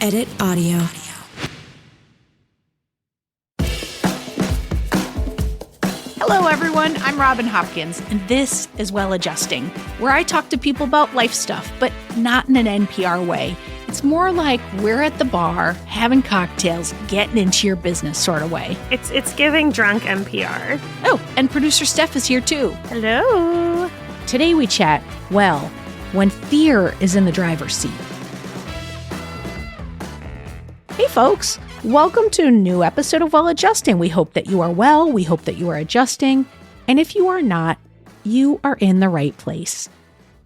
Edit audio. Hello, everyone. I'm Robin Hopkins, and this is Well Adjusting, where I talk to people about life stuff, but not in an NPR way. It's more like we're at the bar, having cocktails, getting into your business sort of way. It's giving drunk NPR. Oh, and producer Steph is here too. Hello. Today we chat, well, when fear is in the driver's seat. Hey, folks. Welcome to a new episode of Well Adjusting. We hope that you are well. We hope that you are adjusting. And if you are not, you are in the right place.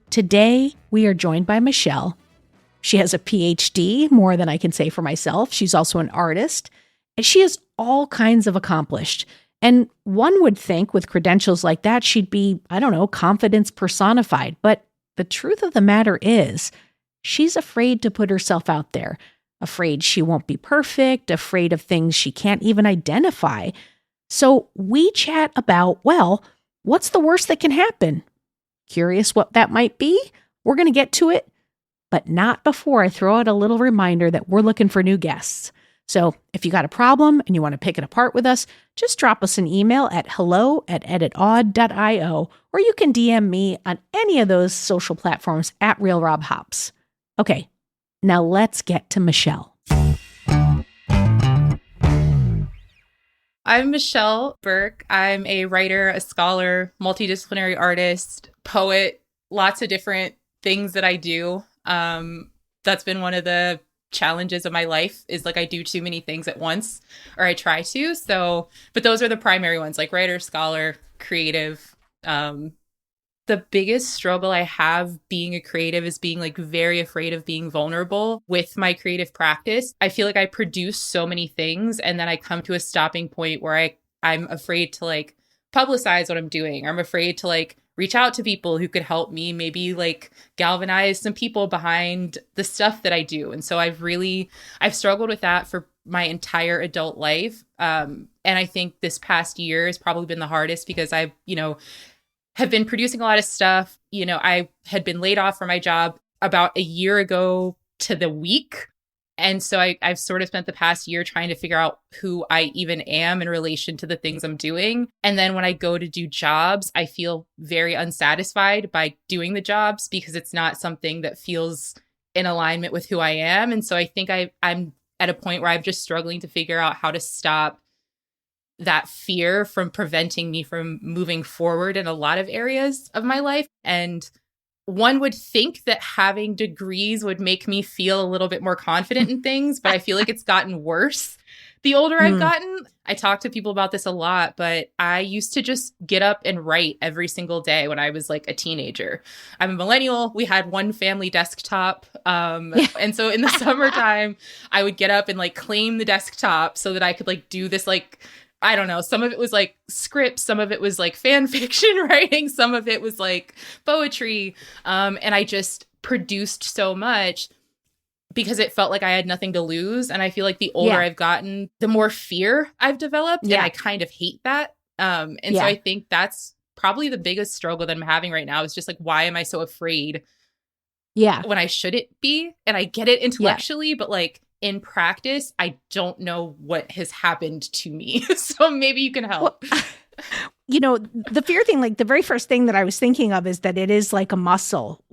Today, we are joined by Michelle. She has a PhD, more than I can say for myself. She's also an artist. And she is all kinds of accomplished. And one would think with credentials like that, she'd be, confidence personified. But the truth of the matter is, she's afraid to put herself out there. Afraid she won't be perfect, afraid of things she can't even identify. So we chat about, well, what's the worst that can happen? Curious what that might be? We're going to get to it, but not before I throw out a little reminder that we're looking for new guests. So if you got a problem and you want to pick it apart with us, just drop us an email at hello@editaud.io, or you can DM me on any of those social platforms at RealRobHops. Okay. Now let's get to Michelle. I'm Michelle Burke. I'm a writer, a scholar, multidisciplinary artist, poet, lots of different things that I do. That's been one of the challenges of my life is I do too many things at once, or I try to. But those are the primary ones, like writer, scholar, creative. The biggest struggle I have being a creative is being very afraid of being vulnerable with my creative practice. I feel like I produce so many things and then I come to a stopping point where I'm afraid to publicize what I'm doing. Or I'm afraid to reach out to people who could help me, maybe galvanize some people behind the stuff that I do. And so I've struggled with that for my entire adult life. And I think this past year has probably been the hardest because I've, have been producing a lot of stuff. I had been laid off from my job about a year ago to the week. And so I've sort of spent the past year trying to figure out who I even am in relation to the things I'm doing. And then when I go to do jobs, I feel very unsatisfied by doing the jobs because it's not something that feels in alignment with who I am. And so I think I'm at a point where I'm just struggling to figure out how to stop that fear from preventing me from moving forward in a lot of areas of my life. And one would think that having degrees would make me feel a little bit more confident in things, but I feel like it's gotten worse the older I've gotten. I talk to people about this a lot, but I used to just get up and write every single day when I was a teenager. I'm a millennial. We had one family desktop. And so in the summertime, I would get up and claim the desktop so that I could do this I don't know. Some of it was scripts. Some of it was fan fiction writing. Some of it was poetry. And I just produced so much because it felt like I had nothing to lose. And I feel like the older I've gotten, the more fear I've developed. Yeah. And I kind of hate that. So I think that's probably the biggest struggle that I'm having right now is just why am I so afraid? Yeah. When I shouldn't be? And I get it intellectually, but in practice, I don't know what has happened to me. So maybe you can help. Well, the fear thing, the very first thing that I was thinking of is that it is like a muscle,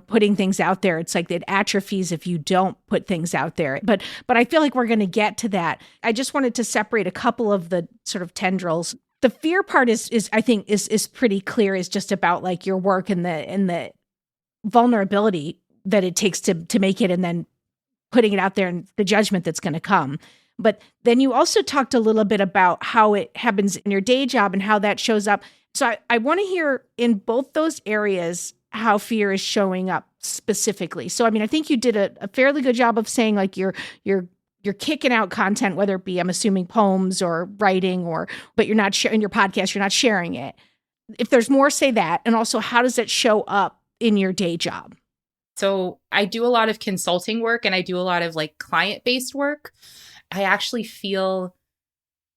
putting things out there. It's it atrophies if you don't put things out there. But I feel like we're going to get to that. I just wanted to separate a couple of the sort of tendrils. The fear part is I think is pretty clear, is just about your work and the vulnerability that it takes to make it, and then putting it out there and the judgment that's going to come. But then you also talked a little bit about how it happens in your day job and how that shows up. So I want to hear in both those areas how fear is showing up specifically. So, I think you did a fairly good job of saying you're kicking out content, whether it be, I'm assuming, poems or writing, but you're not sharing your podcast, you're not sharing it. If there's more, say that. And also, how does it show up in your day job? So I do a lot of consulting work and I do a lot of client-based work. I actually feel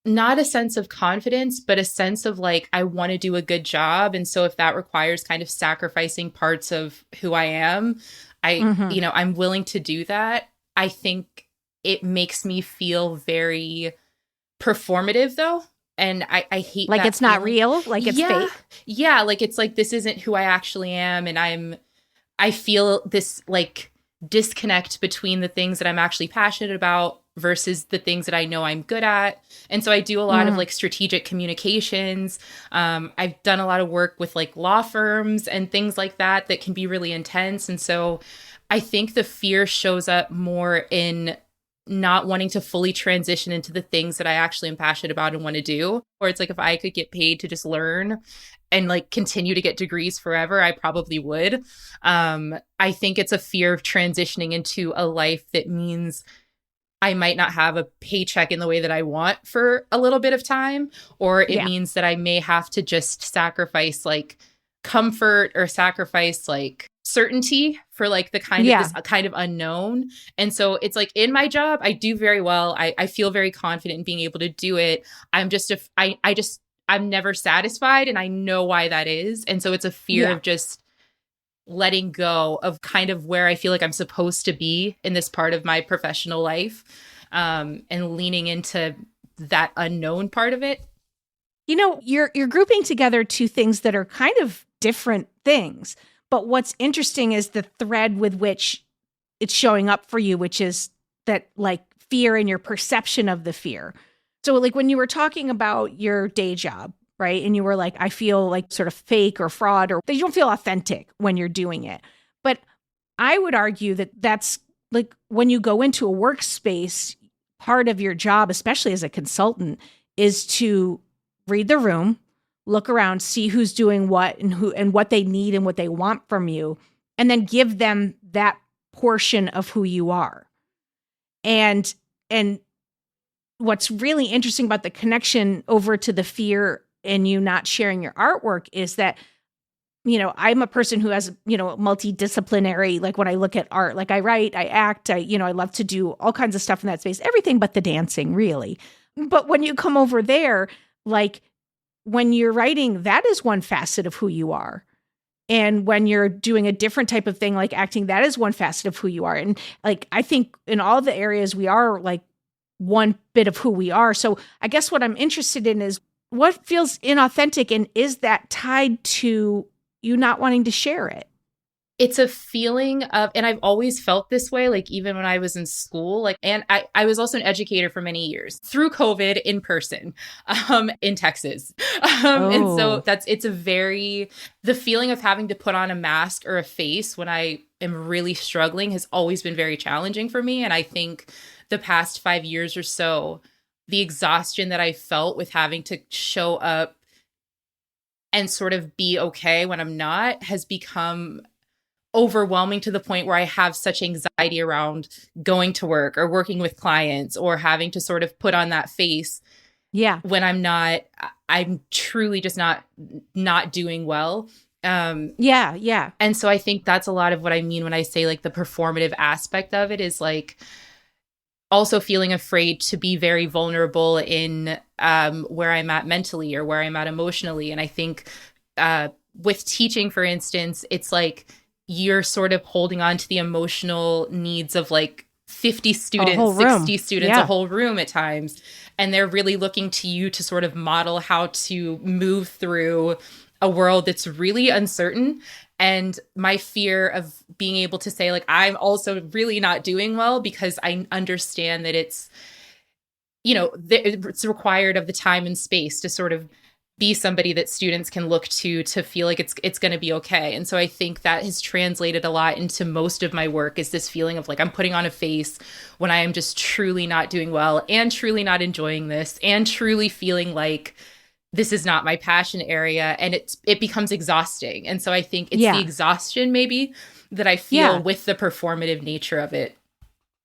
not a sense of confidence, but a sense of I want to do a good job. And so if that requires kind of sacrificing parts of who I am, I'm willing to do that. I think it makes me feel very performative though. And I hate Like that it's not feeling. real, like it's Yeah. fake. Yeah. Like it's like, this isn't who I actually am. And I feel this like disconnect between the things that I'm actually passionate about versus the things that I know I'm good at. And so I do a lot of like strategic communications. I've done a lot of work with like law firms and things like that that can be really intense. And so I think the fear shows up more in not wanting to fully transition into the things that I actually am passionate about and want to do. Or it's like, if I could get paid to just learn and like continue to get degrees forever, I probably would. I think it's a fear of transitioning into a life that means I might not have a paycheck in the way that I want for a little bit of time, or it Yeah. means that I may have to just sacrifice like comfort or sacrifice like certainty for like the kind of this kind of unknown. And so it's like in my job, I do very well. I feel very confident in being able to do it. I'm just, I'm never satisfied, and I know why that is. And so it's a fear of just letting go of kind of where I feel like I'm supposed to be in this part of my professional life, and leaning into that unknown part of it. You know, you're grouping together two things that are kind of different things. But what's interesting is the thread with which it's showing up for you, which is that like fear and your perception of the fear. So like when you were talking about your day job, right? And you were like, I feel like sort of fake or fraud, or that you don't feel authentic when you're doing it. But I would argue that that's like when you go into a workspace, part of your job, especially as a consultant, is to read the room, look around, see who's doing what and who and what they need and what they want from you, and then give them that portion of who you are. And what's really interesting about the connection over to the fear and you not sharing your artwork is that, you know, I'm a person who has, you know, multidisciplinary, like when I look at art, like I write, I act, I love to do all kinds of stuff in that space, everything but the dancing, really. But when you come over there, like when you're writing, that is one facet of who you are. And when you're doing a different type of thing, like acting, that is one facet of who you are. And like, I think in all the areas we are like one bit of who we are. So I guess what I'm interested in is what feels inauthentic, and is that tied to you not wanting to share it? It's a feeling of, and I've always felt this way, like even when I was in school, like, and I was also an educator for many years through COVID in person, in Texas. And so the feeling of having to put on a mask or a face when I am really struggling has always been very challenging for me. And I think the past 5 years or so, the exhaustion that I felt with having to show up and sort of be okay when I'm not has become overwhelming to the point where I have such anxiety around going to work or working with clients or having to sort of put on that face. Yeah. When I'm truly just not doing well. Yeah. And so I think that's a lot of what I mean when I say like the performative aspect of it is like also feeling afraid to be very vulnerable in where I'm at mentally or where I'm at emotionally. And I think with teaching, for instance, it's like you're sort of holding on to the emotional needs of like 50 students, 60 students, a whole room at times. And they're really looking to you to sort of model how to move through a world that's really uncertain. And my fear of being able to say, like, I'm also really not doing well because I understand that it's, you know, it's required of the time and space to sort of be somebody that students can look to feel like it's going to be okay. And so I think that has translated a lot into most of my work is this feeling of like, I'm putting on a face when I am just truly not doing well and truly not enjoying this and truly feeling like this is not my passion area, and it becomes exhausting. And so I think it's the exhaustion maybe that I feel with the performative nature of it.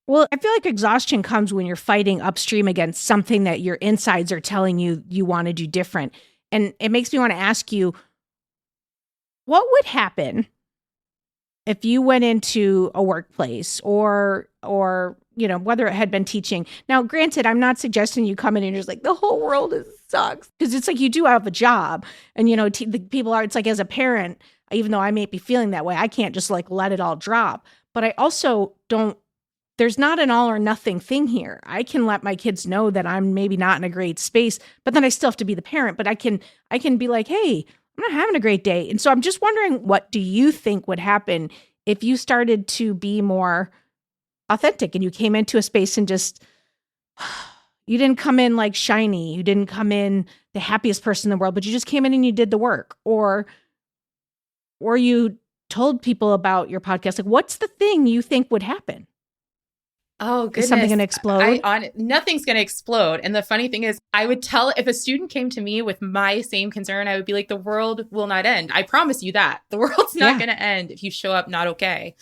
Well, I feel like exhaustion comes when you're fighting upstream against something that your insides are telling you you want to do different. And it makes me want to ask you, what would happen if you went into a workplace or you know, whether it had been teaching. Now, granted, I'm not suggesting you come in and you're just like, the whole world sucks. Because it's like you do have a job. And, you know, the people are, it's like as a parent, even though I may be feeling that way, I can't just like let it all drop. But I also don't there's not an all or nothing thing here. I can let my kids know that I'm maybe not in a great space, but then I still have to be the parent. But I can be like, hey, I'm not having a great day. And so I'm just wondering, what do you think would happen if you started to be more authentic and you came into a space and just, you didn't come in like shiny, you didn't come in the happiest person in the world, but you just came in and you did the work, or you told people about your podcast? Like, what's the thing you think would happen? Oh, goodness. Is something going to explode? Nothing's going to explode. And the funny thing is, I would tell, if a student came to me with my same concern, I would be like, the world will not end. I promise you that. The world's not going to end if you show up not okay.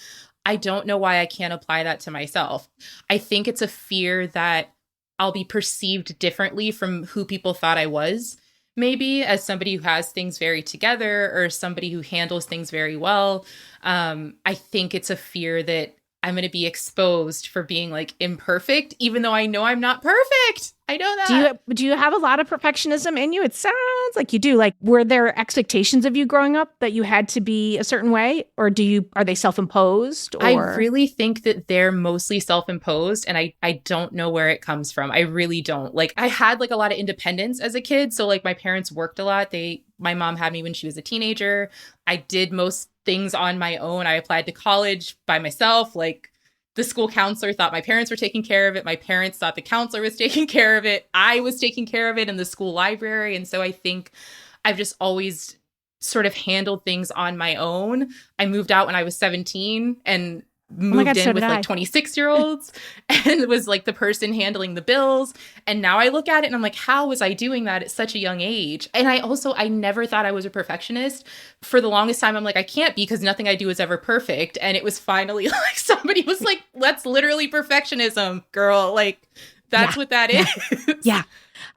I don't know why I can't apply that to myself. I think it's a fear that I'll be perceived differently from who people thought I was, maybe as somebody who has things very together or somebody who handles things very well. I think it's a fear that I'm going to be exposed for being like imperfect, even though I know I'm not perfect. I know that. Do you have a lot of perfectionism in you? It sounds like you do. Like, were there expectations of you growing up that you had to be a certain way, or are they self-imposed? Or? I really think that they're mostly self-imposed, and I don't know where it comes from. I really don't. Like, I had like a lot of independence as a kid. So like my parents worked a lot. My mom had me when she was a teenager. I did most things on my own. I applied to college by myself. Like, the school counselor thought my parents were taking care of it. My parents thought the counselor was taking care of it. I was taking care of it in the school library. And so I think I've just always sort of handled things on my own. I moved out when I was 17 and moved in with like 26-year-olds and was like the person handling the bills. And now I look at it and I'm like, how was I doing that at such a young age? And I never thought I was a perfectionist. For the longest time, I'm like, I can't be, because nothing I do is ever perfect. And it was finally like somebody was like, that's literally perfectionism, girl. Like, that's what that is. Yeah.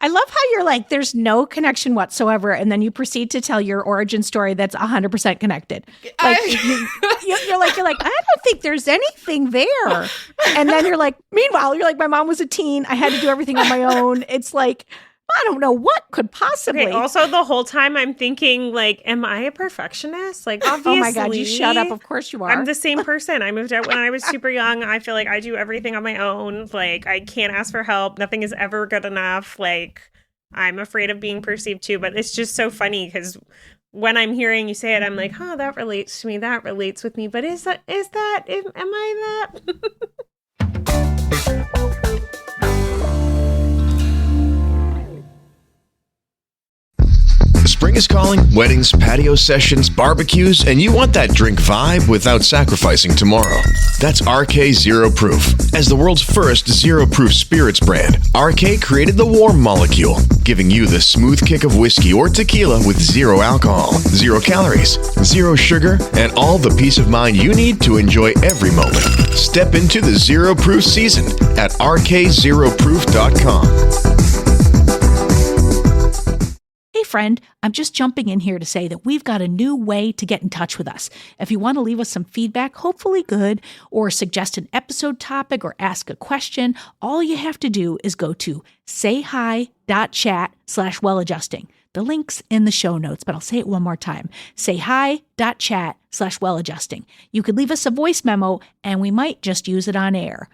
I love how you're like, there's no connection whatsoever. And then you proceed to tell your origin story that's 100% connected. Like, you're like, I don't think there's anything there. And then you're like, meanwhile, you're like, my mom was a teen. I had to do everything on my own. It's like, I don't know what could possibly. Okay, also, the whole time I'm thinking, like, am I a perfectionist? Like, obviously. Oh my God, you shut up. Of course you are. I'm the same person. I moved out when I was super young. I feel like I do everything on my own. Like, I can't ask for help. Nothing is ever good enough. Like, I'm afraid of being perceived too. But it's just so funny because when I'm hearing you say it, I'm like, oh, that relates to me. That relates with me. But am I that? Spring is calling, weddings, patio sessions, barbecues, and you want that drink vibe without sacrificing tomorrow. That's RK Zero Proof. As the world's first zero proof spirits brand, RK created the warm molecule, giving you the smooth kick of whiskey or tequila with zero alcohol, 0 calories, 0 sugar, and all the peace of mind you need to enjoy every moment. Step into the zero proof season at rkzeroproof.com. Hey friend, I'm just jumping in here to say that we've got a new way to get in touch with us. If you want to leave us some feedback, hopefully good, or suggest an episode topic or ask a question, all you have to do is go to sayhi.chat/welladjusting. The link's in the show notes, but I'll say it one more time. sayhi.chat/welladjusting. You could leave us a voice memo and we might just use it on air.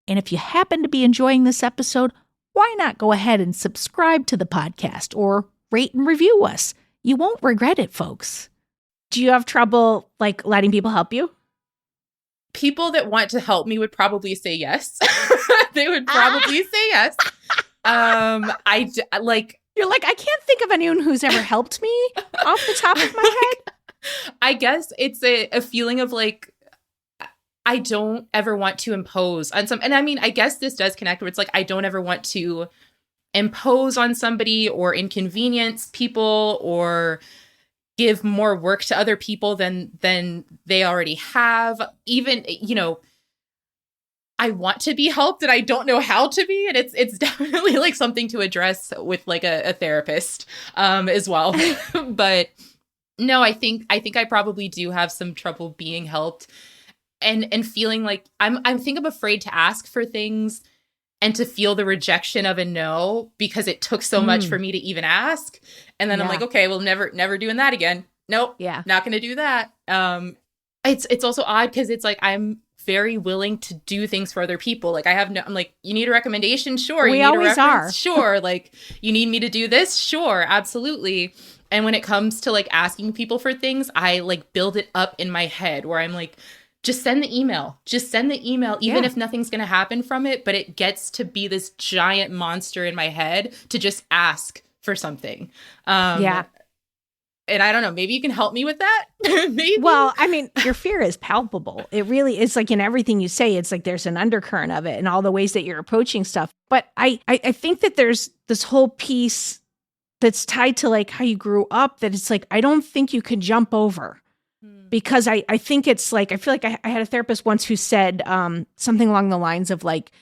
And if you happen to be enjoying this episode, why not go ahead and subscribe to the podcast or rate and review us? You won't regret it, folks. Do you have trouble like letting people help you? People that want to help me would probably say yes. They would probably say yes. You're like, I can't think of anyone who's ever helped me off the top of my head. I guess it's a feeling of like, I don't ever want to impose on some, and I mean, I guess this does connect where it's like, I don't ever want to impose on somebody or inconvenience people or give more work to other people than they already have. Even, I want to be helped and I don't know how to be. And it's definitely like something to address with like a therapist as well. But no, I think I probably do have some trouble being helped and feeling like I'm afraid to ask for things and to feel the rejection of a no because it took so much for me to even ask. And then I'm like, okay, well, never doing that again. Nope. Yeah. Not going to do that. It's also odd because it's like I'm very willing to do things for other people. Like I'm like, you need a recommendation? Sure. We You need always a reference? are. Sure. Like, you need me to do this? Sure. Absolutely. And when it comes to like asking people for things, I like build it up in my head where I'm like, just send the email. Just send the email, even if nothing's going to happen from it. But it gets to be this giant monster in my head to just ask for something. And I don't know, maybe you can help me with that. Maybe. Well, I mean, your fear is palpable. It really is, like in everything you say, it's like there's an undercurrent of it and all the ways that you're approaching stuff. But I think that there's this whole piece that's tied to like how you grew up that it's like, I don't think you can jump over. Because I think it's like, I feel like I had a therapist once who said something along the lines of like,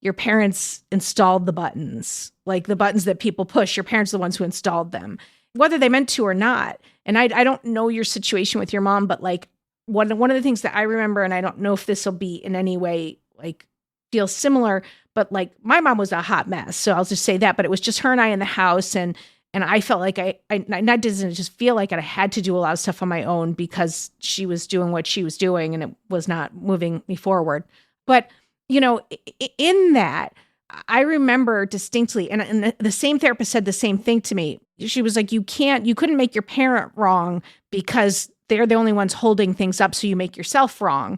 your parents installed the buttons, like the buttons that people push. Your parents are the ones who installed them, whether they meant to or not. And I don't know your situation with your mom, but like one of the things that I remember, and I don't know if this will be in any way like feel similar, but like my mom was a hot mess. So I'll just say that, but it was just her and I in the house. And I felt like I not didn't just feel like I had to do a lot of stuff on my own because she was doing what she was doing and it was not moving me forward. But, you know, in that, I remember distinctly, and the same therapist said the same thing to me. She was like, you couldn't make your parent wrong because they're the only ones holding things up. So you make yourself wrong.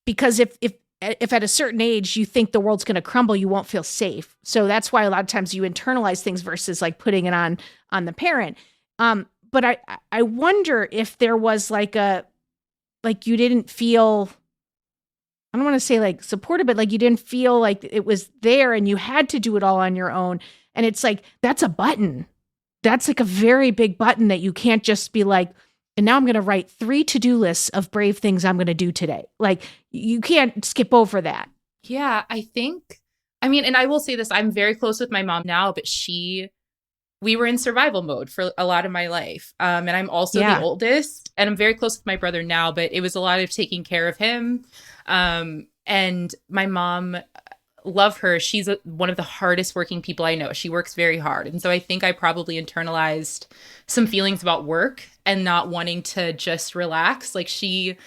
Because if at a certain age you think the world's going to crumble, you won't feel safe. So that's why a lot of times you internalize things versus like putting it on the parent. But I wonder if there was like you didn't feel, I don't want to say like supported, but like you didn't feel like it was there and you had to do it all on your own. And it's like, that's a button. That's like a very big button that you can't just be like, and now I'm going to write 3 to-do lists of brave things I'm going to do today. Like you can't skip over that. Yeah, I mean, and I will say this, I'm very close with my mom now, but we were in survival mode for a lot of my life. And I'm also the oldest, and I'm very close with my brother now, but it was a lot of taking care of him. And my mom, love her. She's one of the hardest working people I know. She works very hard. And so I think I probably internalized some feelings about work and not wanting to just relax. Like she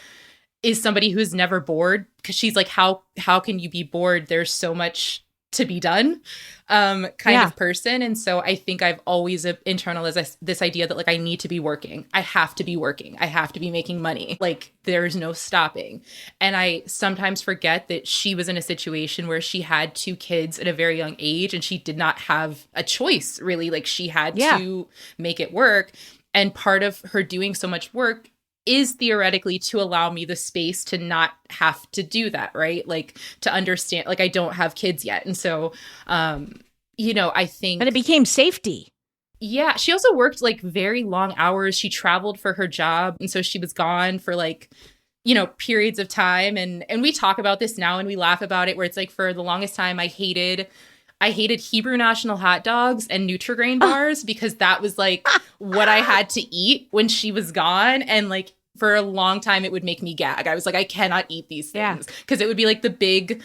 is somebody who's never bored because she's like, how can you be bored? There's so much to be done of person. And so I think I've always internalized this idea that like I need to be working. I have to be working. I have to be making money. Like there's no stopping. And I sometimes forget that she was in a situation where she had 2 kids at a very young age and she did not have a choice really. Like she had to make it work. And part of her doing so much work is theoretically to allow me the space to not have to do that, right? Like to understand, like I don't have kids yet. And so, I think... And it became safety. Yeah. She also worked like very long hours. She traveled for her job. And so she was gone for like, periods of time. And we talk about this now and we laugh about it where it's like for the longest time, I hated Hebrew National hot dogs and Nutri-Grain bars because that was like what I had to eat when she was gone. And like for a long time, it would make me gag. I was like, I cannot eat these things because it would be like the big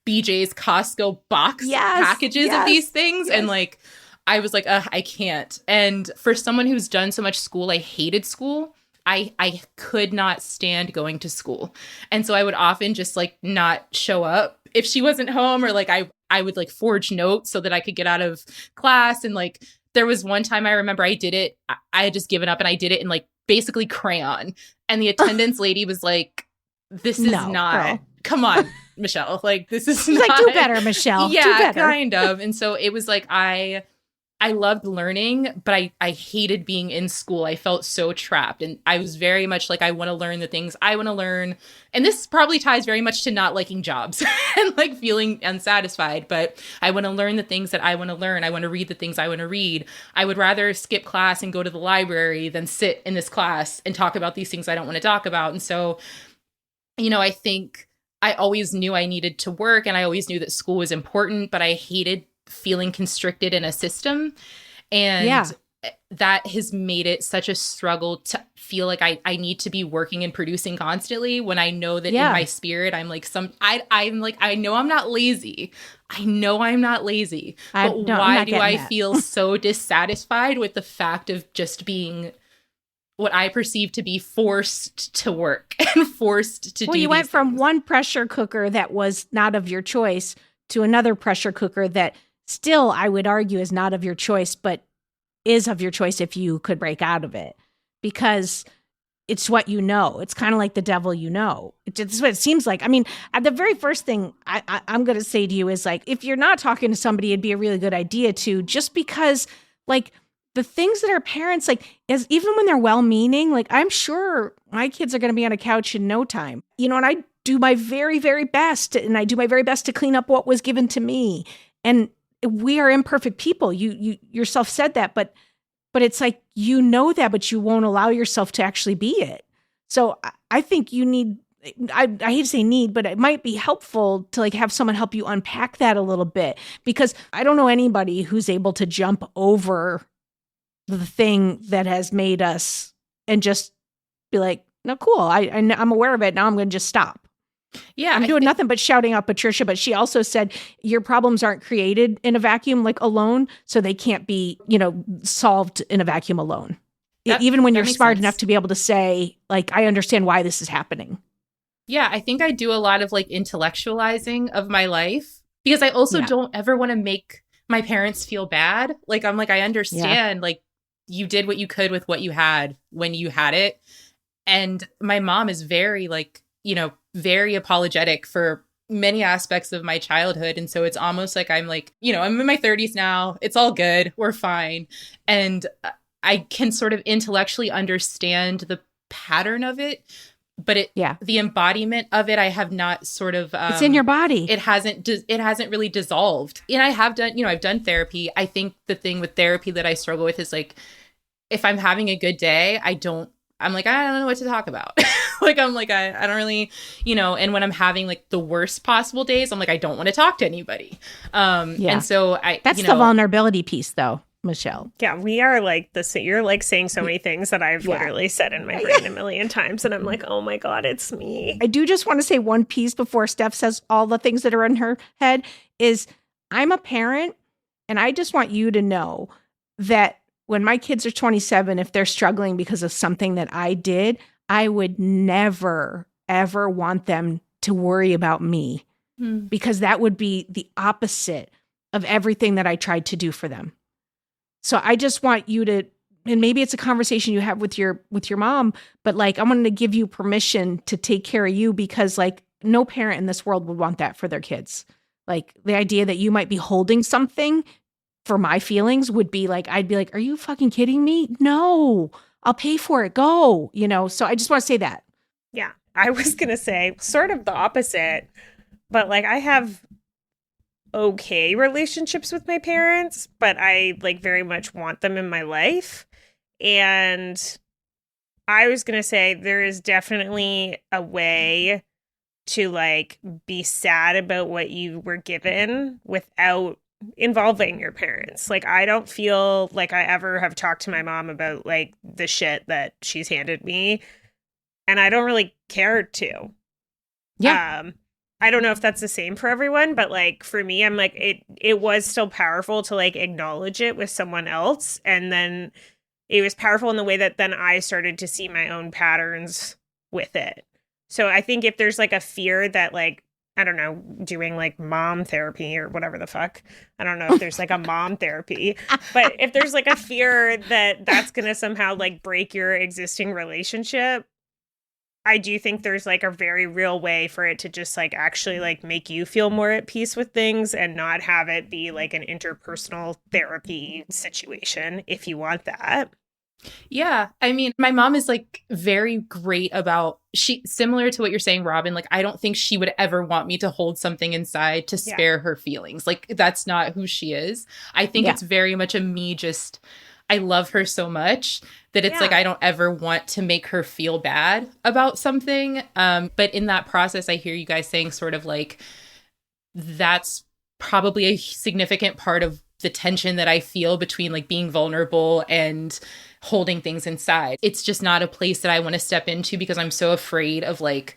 BJ's Costco box packages of these things. And like, I was like, I can't. And for someone who's done so much school, I hated school. I could not stand going to school. And so I would often just like not show up if she wasn't home or like I would like forge notes so that I could get out of class. And like, there was one time I remember I did it. I had just given up and I did it in like basically crayon. And the attendance lady was like, this is not, girl. Come on, Michelle. Like, this is She's not. Like, do better, Michelle. Yeah, do better. Kind of. And so it was like, I loved learning, but I hated being in school. I felt so trapped. And I was very much like, I want to learn the things I want to learn. And this probably ties very much to not liking jobs and like feeling unsatisfied. But I want to learn the things that I want to learn. I want to read the things I want to read. I would rather skip class and go to the library than sit in this class and talk about these things I don't want to talk about. And so, I think I always knew I needed to work and I always knew that school was important, but I hated feeling constricted in a system. And that has made it such a struggle to feel like I need to be working and producing constantly when I know that in my spirit, I'm like I'm like, I know I'm not lazy. I know I'm not lazy, but why do I feel so dissatisfied with the fact of just being what I perceive to be forced to work and forced to do. Well, you went these from things. one pressure cooker that was not of your choice to another pressure cooker that still, I would argue, is not of your choice, but is of your choice if you could break out of it, because it's what you know. It's kind of like the devil you know. It's what it seems like. I mean, the very first thing I'm going to say to you is like, if you're not talking to somebody, it'd be a really good idea to, just because like the things that our parents like, is even when they're well-meaning, like I'm sure my kids are going to be on a couch in no time, you know, and I do my very, very best. And I do my very best to clean up what was given to me. And we are imperfect people. You yourself said that, but it's like, you know that, but you won't allow yourself to actually be it. So I think you need, I hate to say need, but it might be helpful to like have someone help you unpack that a little bit, because I don't know anybody who's able to jump over the thing that has made us and just be like, no, cool. I'm aware of it. Now I'm going to just stop. Yeah, I'm doing nothing but shouting out Patricia, but she also said your problems aren't created in a vacuum, like alone, so they can't be, you know, solved in a vacuum alone. Even when you're smart enough to be able to say, like, I understand why this is happening. Yeah, I think I do a lot of like intellectualizing of my life, because I also don't ever want to make my parents feel bad. Like, I'm like, I understand, like, you did what you could with what you had when you had it. And my mom is very like, you know, very apologetic for many aspects of my childhood. And so it's almost like I'm like, you know, I'm in my 30s now. It's all good. We're fine. And I can sort of intellectually understand the pattern of it. But the embodiment of it, I have not sort of... it's in your body. It hasn't really dissolved. And I have done, you know, I've done therapy. I think the thing with therapy that I struggle with is like, if I'm having a good day, I'm like, I don't know what to talk about. Like, I'm like, I don't really, you know, and when I'm having like the worst possible days, I'm like, I don't want to talk to anybody. And so that's the vulnerability piece though, Michelle. Yeah, we are like this. You're like saying so many things that I've literally said in my brain a million times. And I'm like, oh my God, it's me. I do just want to say one piece before Steph says all the things that are in her head is I'm a parent, and I just want you to know that when my kids are 27, if they're struggling because of something that I did, I would never, ever want them to worry about me, because that would be the opposite of everything that I tried to do for them. So I just want you to, and maybe it's a conversation you have with your mom, but like, I wanted to give you permission to take care of you, because like no parent in this world would want that for their kids. Like the idea that you might be holding something for my feelings would be like, I'd be like, are you fucking kidding me? No, I'll pay for it. Go, you know? So I just want to say that. Yeah. I was going to say sort of the opposite, but like I have okay relationships with my parents, but I like very much want them in my life. And I was going to say there is definitely a way to like be sad about what you were given without involving your parents. Like, I don't feel like I ever have talked to my mom about like the shit that she's handed me, and I don't really care to. I don't know if that's the same for everyone, but like for me, I'm like, it was still powerful to like acknowledge it with someone else, and then it was powerful in the way that then I started to see my own patterns with it. So I think if there's like a fear that like, I don't know, doing like mom therapy or whatever the fuck. I don't know if there's like a mom therapy, but if there's like a fear that that's going to somehow like break your existing relationship, I do think there's like a very real way for it to just like actually like make you feel more at peace with things and not have it be like an interpersonal therapy situation if you want that. Yeah. I mean, my mom is like very great about, similar to what you're saying, Robin, like, I don't think she would ever want me to hold something inside to spare her feelings. Like, that's not who she is. I think it's very much a me just, I love her so much that it's like, I don't ever want to make her feel bad about something. But in that process, I hear you guys saying sort of like, that's probably a significant part of the tension that I feel between like being vulnerable and holding things inside. It's just not a place that I want to step into because I'm so afraid of like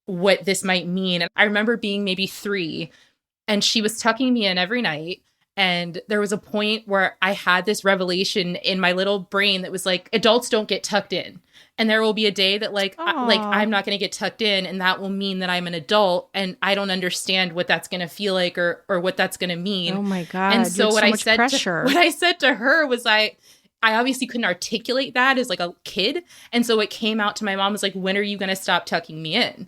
what this might mean. And I remember being maybe 3 and she was tucking me in every night And there was a point where I had this revelation in my little brain that was like, adults don't get tucked in. And there will be a day that I'm not going to get tucked in, and that will mean that I'm an adult and I don't understand what that's going to feel like or what that's going to mean. Oh my God. And so what I said to her was I obviously couldn't articulate that as like a kid. And so it came out to my mom was like, when are you going to stop tucking me in?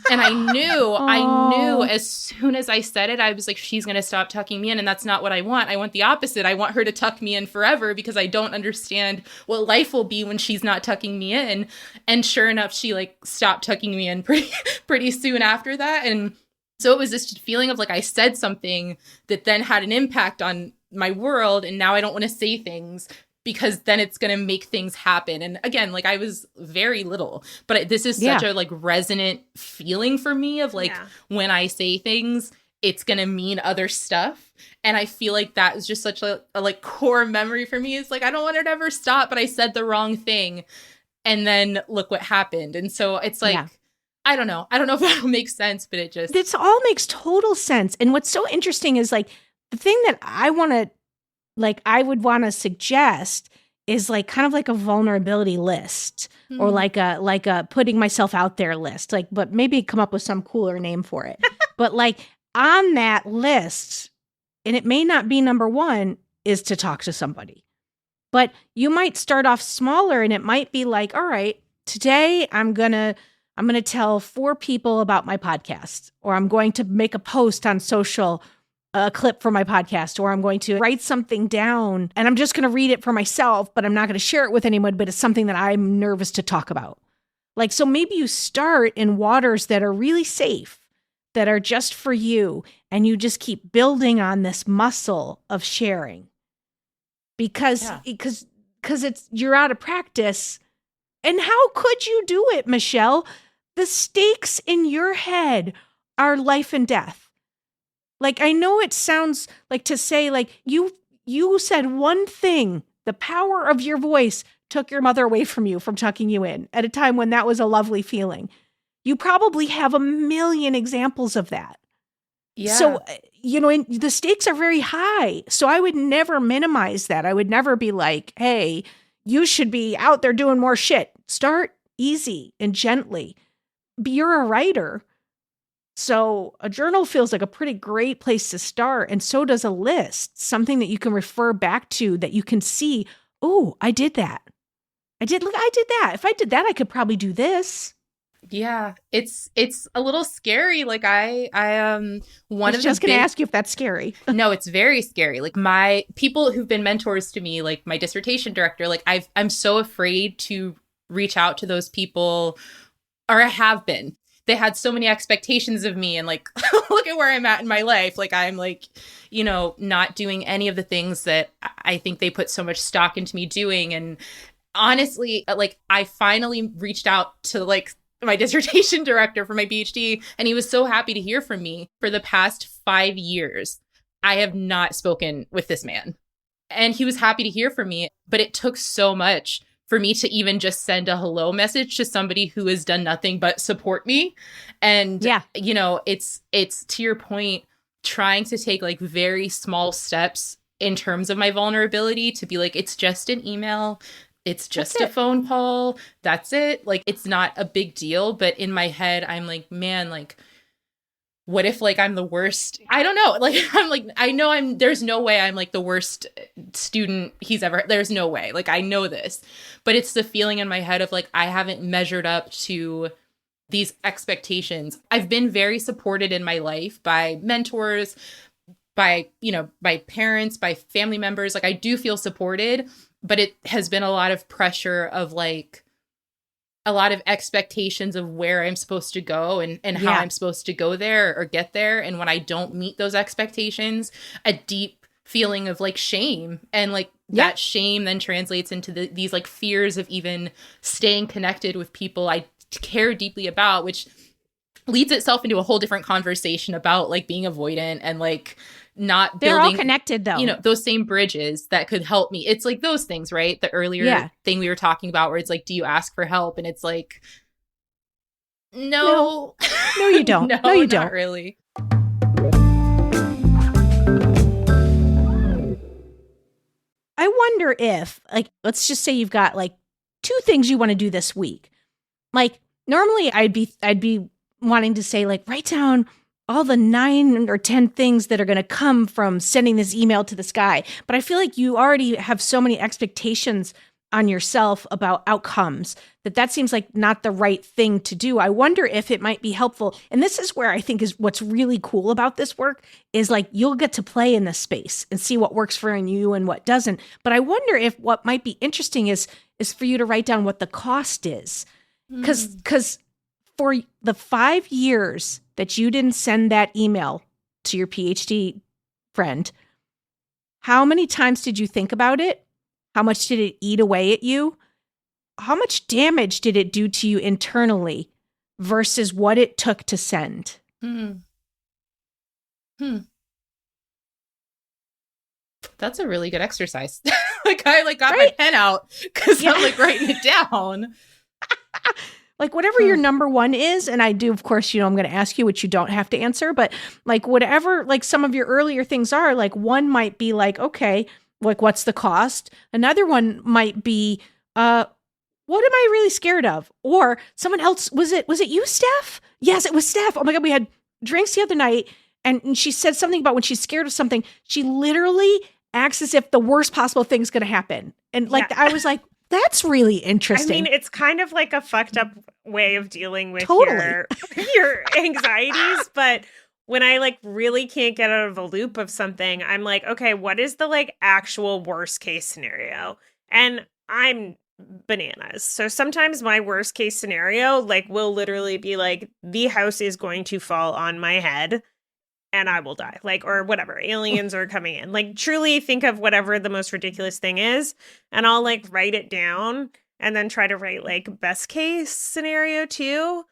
And I knew as soon as I said it, I was like, she's going to stop tucking me in. And that's not what I want. I want the opposite. I want her to tuck me in forever because I don't understand what life will be when she's not tucking me in. And sure enough, she like stopped tucking me in pretty soon after that. And so it was this feeling of like, I said something that then had an impact on my world. And now I don't want to say things because then it's going to make things happen. And again, like I was very little, but this is such a like resonant feeling for me of like when I say things, it's going to mean other stuff. And I feel like that is just such a like core memory for me. It's like, I don't want it to ever stop, but I said the wrong thing. And then look what happened. And so it's like, I don't know if that'll make sense, but this all makes total sense. And what's so interesting is like the thing that I would want to suggest is like kind of like a vulnerability list or like a putting myself out there list, like, but maybe come up with some cooler name for it. But like on that list, and it may not be number one, is to talk to somebody. But you might start off smaller and it might be like, all right, today I'm going to tell 4 people about my podcast, or I'm going to make a post on social, a clip for my podcast, or I'm going to write something down and I'm just going to read it for myself, but I'm not going to share it with anyone, but it's something that I'm nervous to talk about. Like, so maybe you start in waters that are really safe, that are just for you, and you just keep building on this muscle of sharing because it's, you're out of practice. And how could you do it, Michelle? The stakes in your head are life and death. Like, I know it sounds like to say, like, you said one thing, the power of your voice took your mother away from you, from tucking you in at a time when that was a lovely feeling. You probably have a million examples of that. Yeah. So, and the stakes are very high. So I would never minimize that. I would never be like, hey, you should be out there doing more shit. Start easy and gently. You're a writer. So a journal feels like a pretty great place to start. And so does a list, something that you can refer back to, that you can see, oh, I did that. I did that. If I did that, I could probably do this. Yeah, it's a little scary. Like I was just going to ask you if that's scary. No, it's very scary. Like my people who've been mentors to me, like my dissertation director, like I'm so afraid to reach out to those people, or I have been. They had so many expectations of me, and like, look at where I'm at in my life. Like I'm like, not doing any of the things that I think they put so much stock into me doing. And honestly, like I finally reached out to like my dissertation director for my PhD, and he was so happy to hear from me. For the past 5 years, I have not spoken with this man, and he was happy to hear from me, but it took so much for me to even just send a hello message to somebody who has done nothing but support me. And, it's to your point, trying to take like very small steps in terms of my vulnerability to be like, it's just an email. It's just a phone call. That's it. Like, it's not a big deal. But in my head, I'm like, man, like, what if like I'm the worst? I don't know. Like, I'm like, I know there's no way I'm like the worst student there's no way. Like, I know this, but it's the feeling in my head of like, I haven't measured up to these expectations. I've been very supported in my life by mentors, by parents, by family members. Like, I do feel supported, but it has been a lot of pressure of like, a lot of expectations of where I'm supposed to go and how I'm supposed to go there or get there. And when I don't meet those expectations, a deep feeling of like shame, and like that shame then translates into these like fears of even staying connected with people I care deeply about, which leads itself into a whole different conversation about like being avoidant and like not building. They're all connected though. Those same bridges that could help me. It's like those things, right? The earlier thing we were talking about where it's like, do you ask for help? And it's like, no, you don't. No, you don't. Not really. wonder if, like, let's just say you've got like 2 things you want to do this week. Like, normally I'd be wanting to say, like, write down all the 9 or 10 things that are going to come from sending this email to this guy. But I feel like you already have so many expectations on yourself about outcomes that seems like not the right thing to do. I wonder if it might be helpful. And this is where I think is what's really cool about this work is like you'll get to play in this space and see what works for you and what doesn't. But I wonder if what might be interesting is for you to write down what the cost is. Because for the 5 years that you didn't send that email to your PhD friend, how many times did you think about it? How much did it eat away at you? How much damage did it do to you internally versus what it took to send? That's a really good exercise. I got my pen out because I'm like writing it down. Like whatever your number one is, and I do, of course, I'm going to ask you, which you don't have to answer, but like whatever, like some of your earlier things are, like one might be like, okay, like what's the cost? Another one might be, what am I really scared of? Or someone else, was it you, Steph? Yes, it was Steph. Oh my God, we had drinks the other night, and she said something about when she's scared of something, she literally acts as if the worst possible thing's going to happen. And like, I was like, that's really interesting. I mean, it's kind of like a fucked up way of dealing with Totally. your anxieties. But when I like really can't get out of a loop of something, I'm like, okay, what is the like actual worst case scenario? And I'm bananas. So sometimes my worst case scenario like will literally be like the house is going to fall on my head and I will die, like, or whatever, aliens are coming in. Like, truly think of whatever the most ridiculous thing is, and I'll, like, write it down, and then try to write, like, best case scenario, too,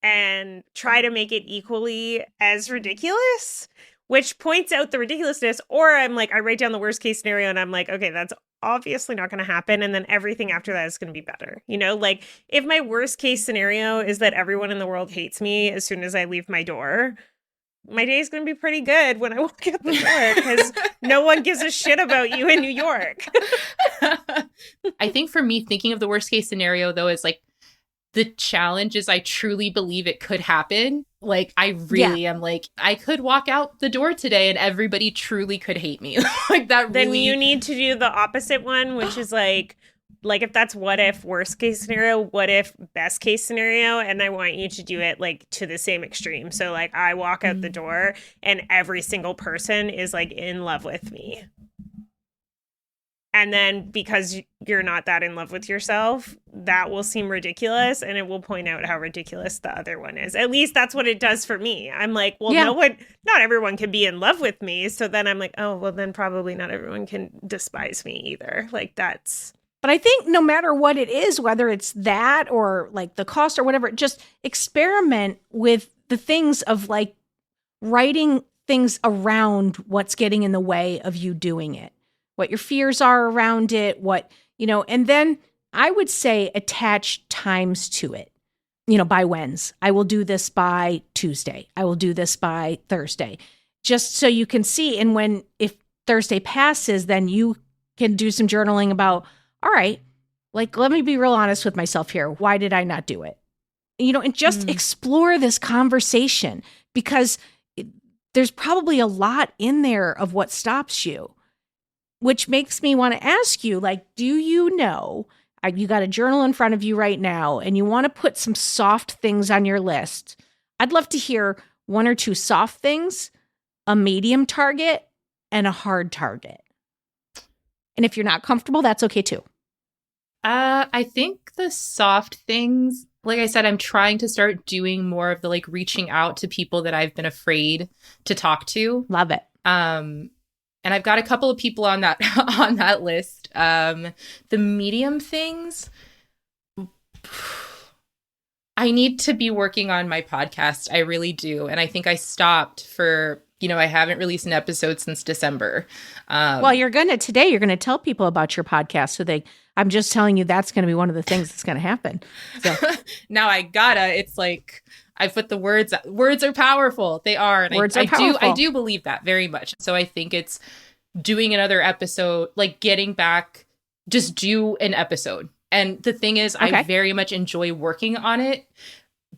and try to make it equally as ridiculous, which points out the ridiculousness, or I'm like, I write down the worst case scenario, and I'm like, okay, that's obviously not going to happen, and then everything after that is going to be better. Like, if my worst case scenario is that everyone in the world hates me as soon as I leave my door, my day is going to be pretty good when I walk out the door because no one gives a shit about you in New York. I think for me, thinking of the worst case scenario, though, is like the challenge is I truly believe it could happen. Like, I really am like, I could walk out the door today and everybody truly could hate me. Like that really. Then you need to do the opposite one, which is like if that's what if worst case scenario, what if best case scenario, and I want you to do it like to the same extreme. So like I walk out the door and every single person is like in love with me. And then because you're not that in love with yourself, that will seem ridiculous and it will point out how ridiculous the other one is. At least that's what it does for me. I'm like, well, not everyone can be in love with me. So then I'm like, oh, well, then probably not everyone can despise me either. Like that's. But I think no matter what it is, whether it's that or like the cost or whatever, just experiment with the things of like writing things around what's getting in the way of you doing it, what your fears are around it, and then I would say attach times to it, by whens. I will do this by Tuesday. I will do this by Thursday, just so you can see. And if Thursday passes, then you can do some journaling about, all right, like, let me be real honest with myself here. Why did I not do it? And just explore this conversation because there's probably a lot in there of what stops you, which makes me want to ask you, like, do you know, you got a journal in front of you right now and you want to put some soft things on your list. I'd love to hear 1 or 2 soft things, a medium target, and a hard target. And if you're not comfortable, that's okay too. I think the soft things, like I said, I'm trying to start doing more of the like reaching out to people that I've been afraid to talk to. Love it. And I've got a couple of people on that on that list. The medium things, I need to be working on my podcast. I really do. And I think I stopped for, I haven't released an episode since December. Well, you're going to tell people about your podcast. So I'm just telling you, that's going to be one of the things that's going to happen. So now it's like, I put the words are powerful. They are. And words are powerful. I do believe that very much. So I think it's doing another episode, like getting back, just do an episode. And the thing is, Okay. I very much enjoy working on it,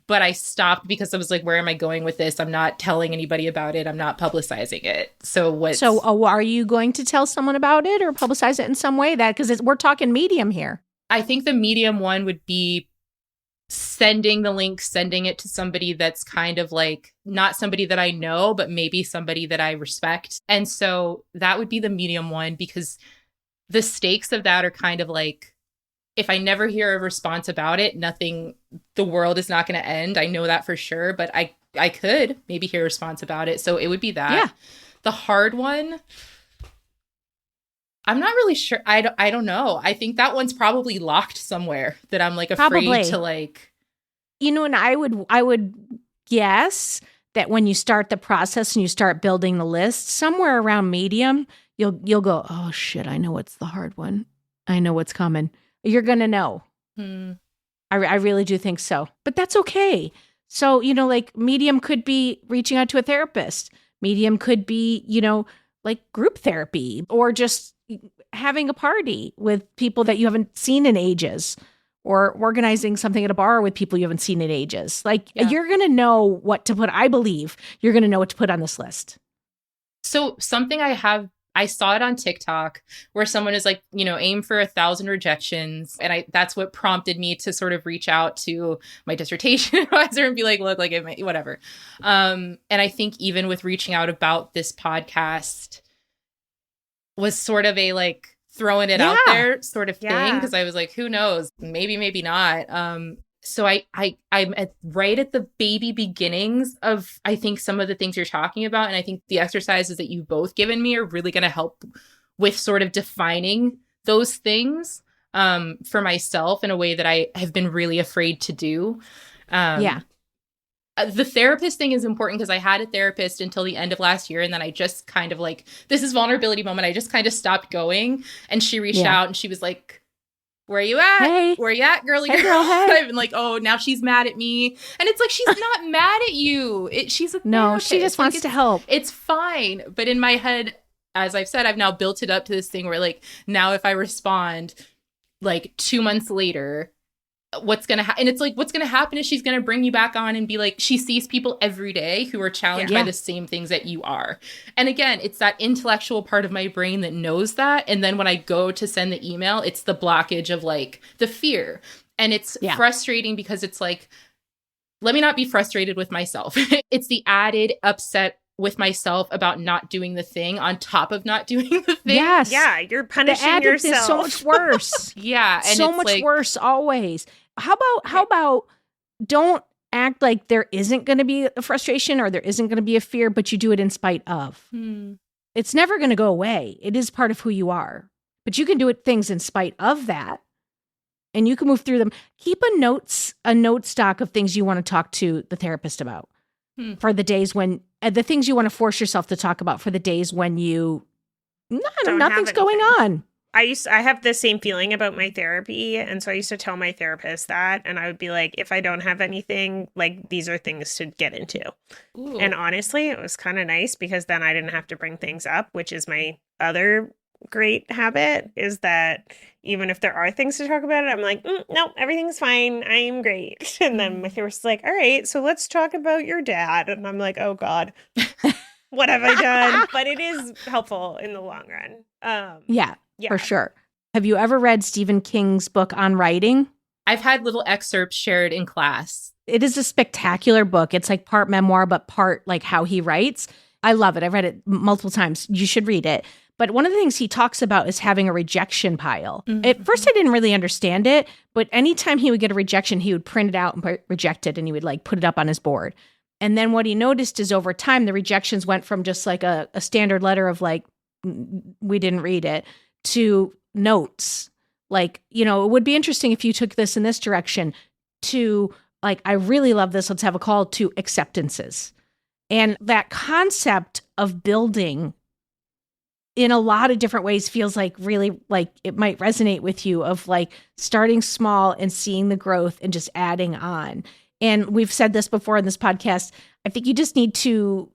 but I stopped because I was like, where am I going with this? I'm not telling anybody about it. I'm not publicizing it. So what? So are you going to tell someone about it or publicize it in some way? That because we're talking Medium here. I think the Medium one would be sending the link, sending it to somebody that's kind of like not somebody that I know, but maybe somebody that I respect. And so that would be the Medium one, because the stakes of that are kind of like, if I never hear a response about it, the world is not going to end. I know that for sure, but I could maybe hear a response about it. So it would be that. Yeah. The hard one, I'm not really sure. I don't know. I think that one's probably locked somewhere that I'm like afraid Probably. to like. You know, and I would guess that when you start the process and you start building the list, somewhere around Medium, you'll go, oh shit, I know what's the hard one. I know what's coming. You're gonna know. I really do think so, but that's okay. So, you know, like Medium could be reaching out to a therapist. Medium could be, you know, like group therapy or just having a party with people that you haven't seen in ages, or organizing something at a bar with people you haven't seen in ages. Like you're going to know what to put. I believe you're going to know what to put on this list. So something I saw it on TikTok where someone is like, you know, aim for 1,000 rejections. And that's what prompted me to sort of reach out to my dissertation advisor and be like, look, like whatever. And I think even with reaching out about this podcast was sort of a like throwing it out there sort of thing. Because I was like, who knows? Maybe not. So I'm right at the baby beginnings of, I think, some of the things you're talking about. And I think the exercises that you've both given me are really going to help with sort of defining those things for myself in a way that I have been really afraid to do. The therapist thing is important because I had a therapist until the end of last year. And then I just kind of like, this is vulnerability moment. I just kind of stopped going. And she reached out and she was like, where are you at? Hey. Where you at, girly girl? Hey. I've been like, oh, now she's mad at me. And it's like, she's not mad at you. She's a No, therapist. she just wants to help. It's fine. But in my head, as I've said, I've now built it up to this thing where like, now if I respond like 2 months later, what's going to happen? And it's like, what's going to happen is she's going to bring you back on and be like, she sees people every day who are challenged by the same things that you are. And again, it's that intellectual part of my brain that knows that. And then when I go to send the email, it's the blockage of like the fear. And it's frustrating because it's like, let me not be frustrated with myself. It's the added upset with myself about not doing the thing on top of not doing the thing. Yes. Yeah, you're punishing the added yourself. is so much worse. Yeah. And so it's much like, worse always. How about don't act like there isn't going to be a frustration or there isn't going to be a fear, but you do it in spite of. It's never going to go away. It is part of who you are, but you can do things in spite of that. And you can move through them. Keep a note stock of things you want to talk to the therapist about for the days when the things you want to force yourself to talk about for the days when nothing's going on. I have the same feeling about my therapy. And so I used to tell my therapist that, and I would be like, if I don't have anything, like these are things to get into. Ooh. And honestly, it was kind of nice because then I didn't have to bring things up, which is my other great habit, is that even if there are things to talk about it, I'm like, no, everything's fine. I'm great. And then my therapist is like, all right, so let's talk about your dad. And I'm like, oh God, what have I done? But it is helpful in the long run. Yeah, for sure. Have you ever read Stephen King's book on writing? I've had little excerpts shared in class. It is a spectacular book. It's like part memoir, but part like how he writes. I love it. I've read it multiple times. You should read it. But one of the things he talks about is having a rejection pile. At first, I didn't really understand it, but anytime he would get a rejection, he would print it out and reject it, and he would like put it up on his board. And then what he noticed is over time, the rejections went from just like a standard letter of like, we didn't read it, to notes. Like, you know, it would be interesting if you took this in this direction, to like, I really love this. Let's have a call, to acceptances. And that concept of building in a lot of different ways feels like really like it might resonate with you, of like starting small and seeing the growth and just adding on. And we've said this before in this podcast. I think you just need to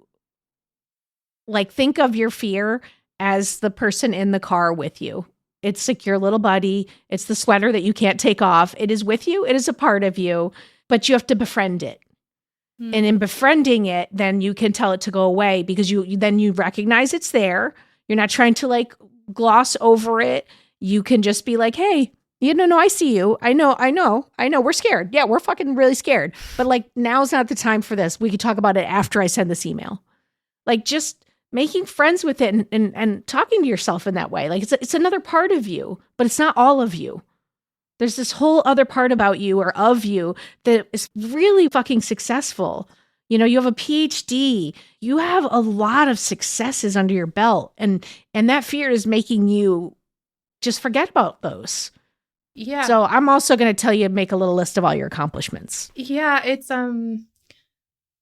like think of your fear as the person in the car with you. It's like your little buddy. It's the sweater that you can't take off. It is with you. It is a part of you, but you have to befriend it. And in befriending it, then you can tell it to go away because you recognize it's there. You're not trying to like gloss over it. You can just be like, hey, no, I see you. I know. We're scared. Yeah, we're fucking really scared. But like, now's not the time for this. We could talk about it after I send this email. Like, just making friends with it and talking to yourself in that way. Like, it's another part of you, but it's not all of you. There's this whole other part about you or of you that is really fucking successful. You know, you have a PhD, you have a lot of successes under your belt, and that fear is making you just forget about those. Yeah. So I'm also going to tell you, make a little list of all your accomplishments. Yeah, it's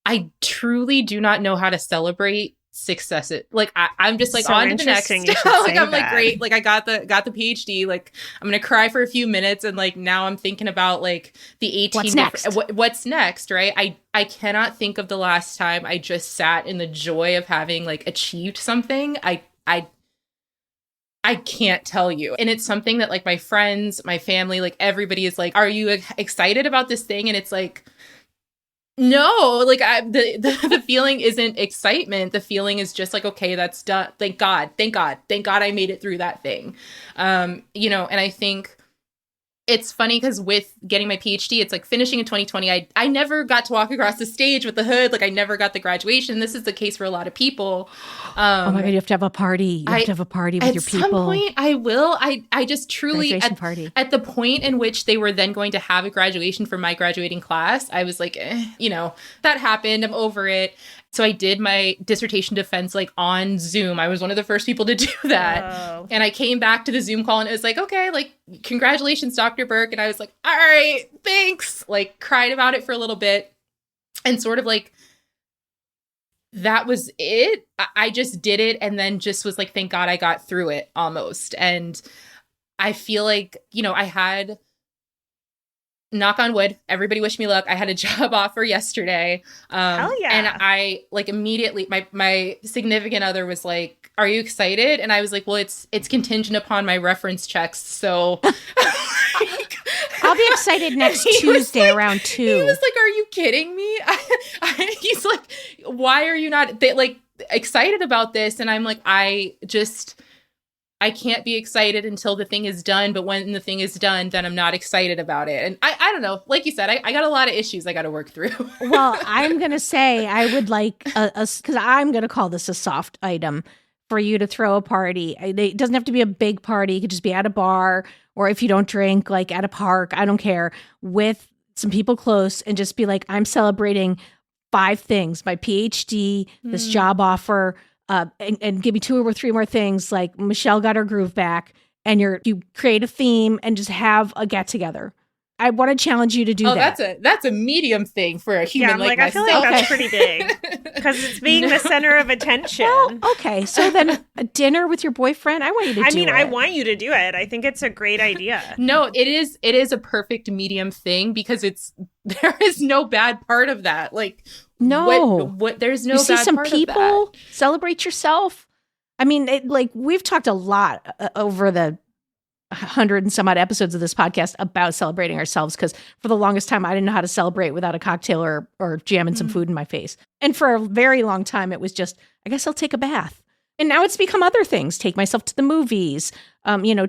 I truly do not know how to celebrate success. Like I'm just like So on to the next. interesting you should Like say I'm like that. great. Like I got the PhD. Like I'm gonna cry for a few minutes, and like now I'm thinking about like the 18. What's next? What's next, right? I cannot think of the last time I just sat in the joy of having like achieved something. I can't tell you. And it's something that like my friends, my family, like everybody is like, are you excited about this thing? And it's like, no, like the feeling isn't excitement. The feeling is just like, okay, that's done. Thank God I made it through that thing. And I think it's funny because with getting my PhD, it's like finishing in 2020. I never got to walk across the stage with the hood. Like I never got the graduation. This is the case for a lot of people. Oh my God, you have to have a party. You have to have a party with your people. At some point, I will. I just truly, Graduation party. At the point in which they were then going to have a graduation for my graduating class, I was like, that happened. I'm over it. So I did my dissertation defense like on Zoom. I was one of the first people to do that. Oh. And I came back to the Zoom call and it was like, okay, like congratulations, Dr. Burke. And I was like, all right, thanks. Like cried about it for a little bit and sort of like, that was it. I just did it and then just was like, thank God I got through it almost. And I feel like, I had, knock on wood, everybody wish me luck. I had a job offer yesterday. Hell yeah. And I like immediately, my significant other was like, are you excited? And I was like, well, it's contingent upon my reference checks. So I'll be excited next Tuesday around 2. He was like, are you kidding me? He's like, why are you not excited about this? And I'm like, I can't be excited until the thing is done. But when the thing is done, then I'm not excited about it. And I don't know. Like you said, I got a lot of issues I got to work through. Well, I'm going to say I would like because I'm going to call this a soft item for you to throw a party. It doesn't have to be a big party. It could just be at a bar or if you don't drink, like at a park, I don't care, with some people close and just be like, I'm celebrating 5 things, my PhD, this job offer, and give me 2 or 3 more things. Like Michelle got her groove back, and you create a theme and just have a get together. I want to challenge you to do that. That's a medium thing for a human like I myself. feel like that's pretty big because it's being the center of attention. Well, okay, so then a dinner with your boyfriend. I want you to do it. I want you to do it. I think it's a great idea. No, it is a perfect medium thing because there is no bad part of that. Like no, what there's no you see bad some part of people that. Celebrate yourself. I mean, we've talked a lot over the 100 and some odd episodes of this podcast about celebrating ourselves because for the longest time I didn't know how to celebrate without a cocktail or jamming some food in my face. And for a very long time it was just, I guess I'll take a bath. And now it's become other things. Take myself to the movies,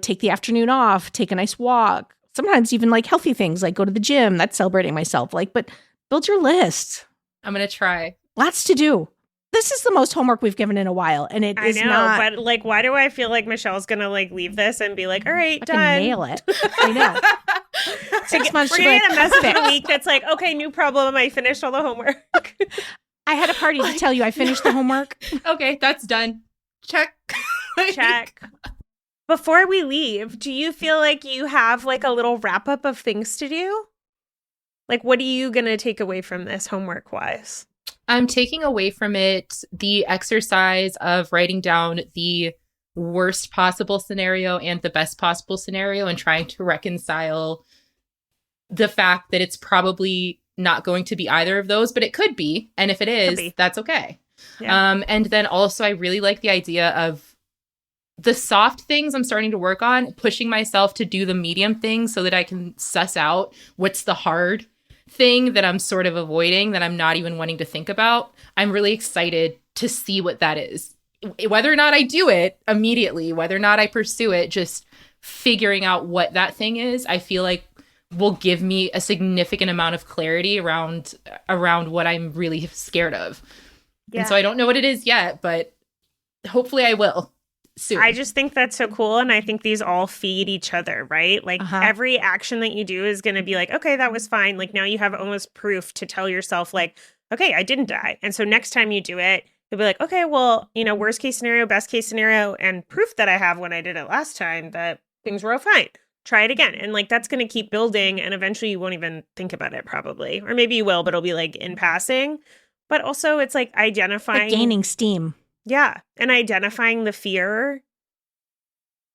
take the afternoon off, take a nice walk. Sometimes even like healthy things like go to the gym. That's celebrating myself. But build your list. I'm going to try. Lots to do. This is the most homework we've given in a while, and it is not. But like, why do I feel like Michelle's gonna like leave this and be like, "All right, I can done." nail it. I know. 6 months. We're she'll be getting like, a message in a "Perfect." week that's like, "Okay, new problem. I finished all the homework." I had a party to tell you I finished the homework. Okay, that's done. Check. Check. Before we leave, do you feel like you have like a little wrap up of things to do? Like, what are you gonna take away from this homework wise? I'm taking away from it the exercise of writing down the worst possible scenario and the best possible scenario and trying to reconcile the fact that it's probably not going to be either of those, but it could be. And if it is, that's okay. Yeah. And then also I really like the idea of The soft things I'm starting to work on, pushing myself to do the medium things so that I can suss out what's the hard thing that I'm sort of avoiding, that I'm not even wanting to think about. I'm really excited to see what that is. Whether or not I do it immediately, whether or not I pursue it, just figuring out what that thing is, I feel like will give me a significant amount of clarity around what I'm really scared of. Yeah. And so I don't know what it is yet, but hopefully I will soon. I just think that's so cool. And I think these all feed each other, right? Like every action that you do is going to be like, okay, that was fine. Like now you have almost proof to tell yourself like, okay, I didn't die. And so next time you do it, you'll be like, okay, well, you know, worst case scenario, best case scenario, and proof that I have when I did it last time that things were all fine. Try it again. And like, that's going to keep building. And eventually you won't even think about it probably. Or maybe you will, but it'll be like in passing. But also it's like identifying. Like gaining steam. Yeah. And identifying the fear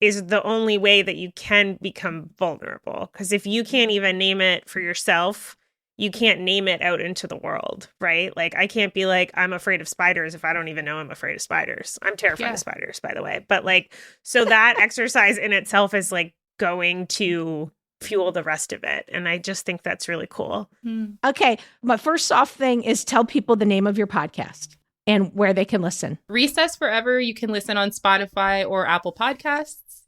is the only way that you can become vulnerable. Because if you can't even name it for yourself, you can't name it out into the world, right? Like I can't be like, I'm afraid of spiders if I don't even know I'm afraid of spiders. I'm terrified of spiders, by the way. But like, so that exercise in itself is like going to fuel the rest of it. And I just think that's really cool. Okay. My first soft thing is tell people the name of your podcast and where they can listen. Recess Forever, you can listen on Spotify or Apple Podcasts.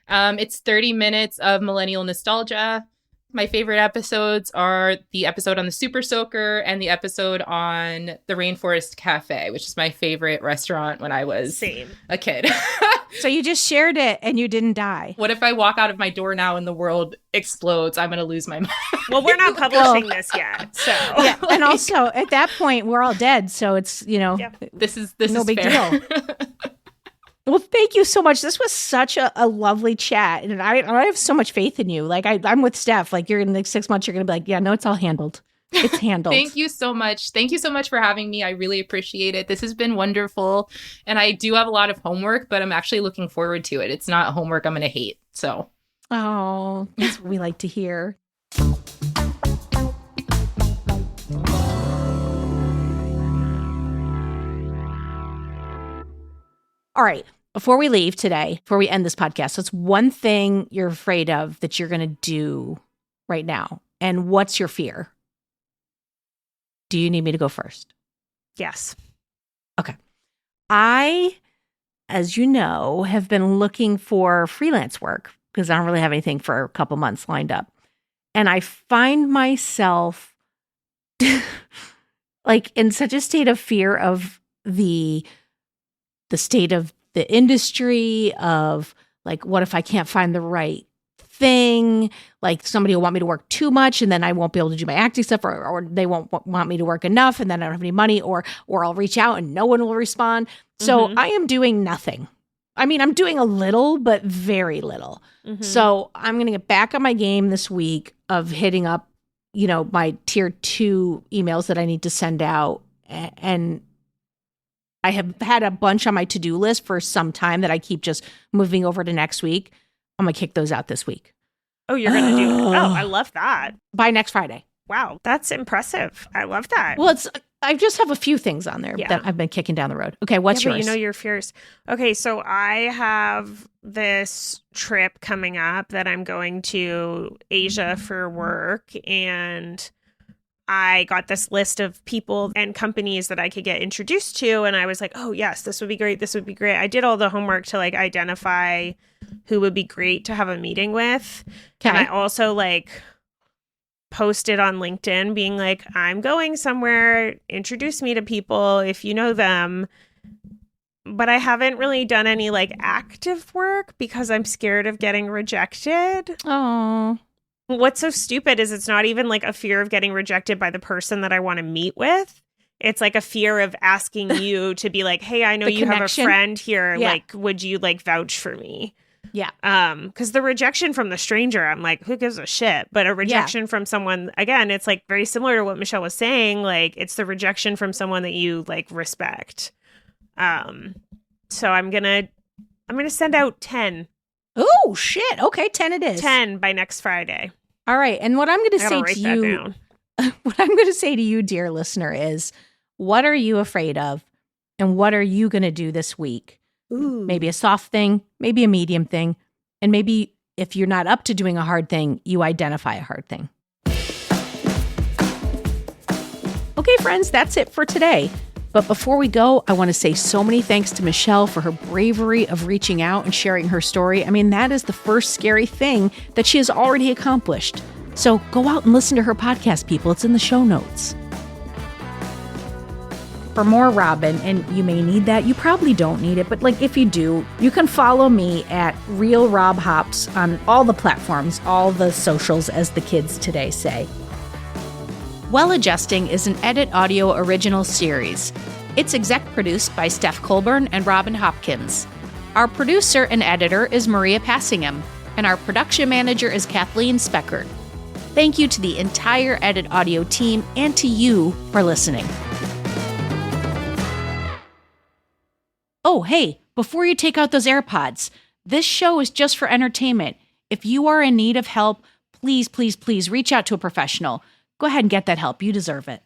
It's 30 minutes of millennial nostalgia. My favorite episodes are the episode on the Super Soaker and the episode on the Rainforest Cafe, which is my favorite restaurant when I was a kid. So you just shared it and you didn't die. What if I walk out of my door now and the world explodes? I'm going to lose my mind. Well, we're not publishing this yet. So yeah. And also at that point, we're all dead. So it's, you know, this is no big fair. deal. Well, thank you so much. This was such a lovely chat. And I have so much faith in you. Like I'm with Steph. Like you're in the 6 months, you're going to be like, yeah, no, it's all handled. It's handled. Thank you so much. Thank you so much for having me. I really appreciate it. This has been wonderful. And I do have a lot of homework, but I'm actually looking forward to it. It's not homework I'm going to hate. So. Oh, that's what we like to hear. All right. Before we leave today, before we end this podcast, what's one thing you're afraid of that you're going to do right now? And what's your fear? Do you need me to go first? yes. Okay. I, as you know, have been looking for freelance work because I don't really have anything for a couple months lined up. And I find myself like in such a state of fear of the state of the industry, of like, what if I can't find the right thing? Like somebody will want me to work too much and then I won't be able to do my acting stuff, or they won't want me to work enough and then I don't have any money, or I'll reach out and no one will respond. So I am doing nothing. I mean, I'm doing a little, but very little. So I'm going to get back on my game this week of hitting up, you know, my tier 2 emails that I need to send out. And I have had a bunch on my to-do list for some time that I keep just moving over to next week. I'm going to kick those out this week. Oh, you're going to do it. Oh, I love that. By next Friday. Wow. That's impressive. I love that. Well, I just have a few things on there Yeah. that I've been kicking down the road. Okay, what's But yours? you know your fears. Okay, so I have this trip coming up that I'm going to Asia for work, and I got this list of people and companies that I could get introduced to, and I was like, oh yes, this would be great. This would be great. I did all the homework to like identify who would be great to have a meeting with. Okay. And I also like posted on LinkedIn being like, I'm going somewhere, introduce me to people if you know them. But I haven't really done any like active work because I'm scared of getting rejected. Oh, What's so stupid is it's not even like a fear of getting rejected by the person that I want to meet with. It's like a fear of asking you to be like, hey, I know The you connection? have a friend here. Yeah. Like, would you like vouch for me? yeah. Because the rejection from the stranger, I'm like, who gives a shit? But a rejection from someone, again, it's like very similar to what Michelle was saying. Like, it's the rejection from someone that you like respect. So I'm gonna send out 10. Oh, shit. Okay, 10 it is. 10 by next Friday. All right. And what I'm going to I gotta say write to that you, down. what I'm going to say to you, dear listener, is what are you afraid of? And what are you going to do this week Ooh. Maybe a soft thing, maybe a medium thing, and maybe if you're not up to doing a hard thing, you identify a hard thing. Okay, friends, that's it for today. But before we go, I want to say so many thanks to Michelle for her bravery of reaching out and sharing her story. I mean, that is the first scary thing that she has already accomplished. So go out and listen to her podcast, people. It's in the show notes. For more Robin, and you may need that, you probably don't need it, but like if you do, you can follow me at Real Rob Hops on all the platforms, all the socials, as the kids today say. Well Adjusting is an Edit Audio original series. It's exec produced by Steph Colburn and Robin Hopkins. Our producer and editor is Maria Passingham, and our production manager is Kathleen Speckert. Thank you to the entire Edit Audio team and to you for listening. Oh, hey, before you take out those AirPods, this show is just for entertainment. If you are in need of help, please, please, please reach out to a professional. Go ahead and get that help. You deserve it.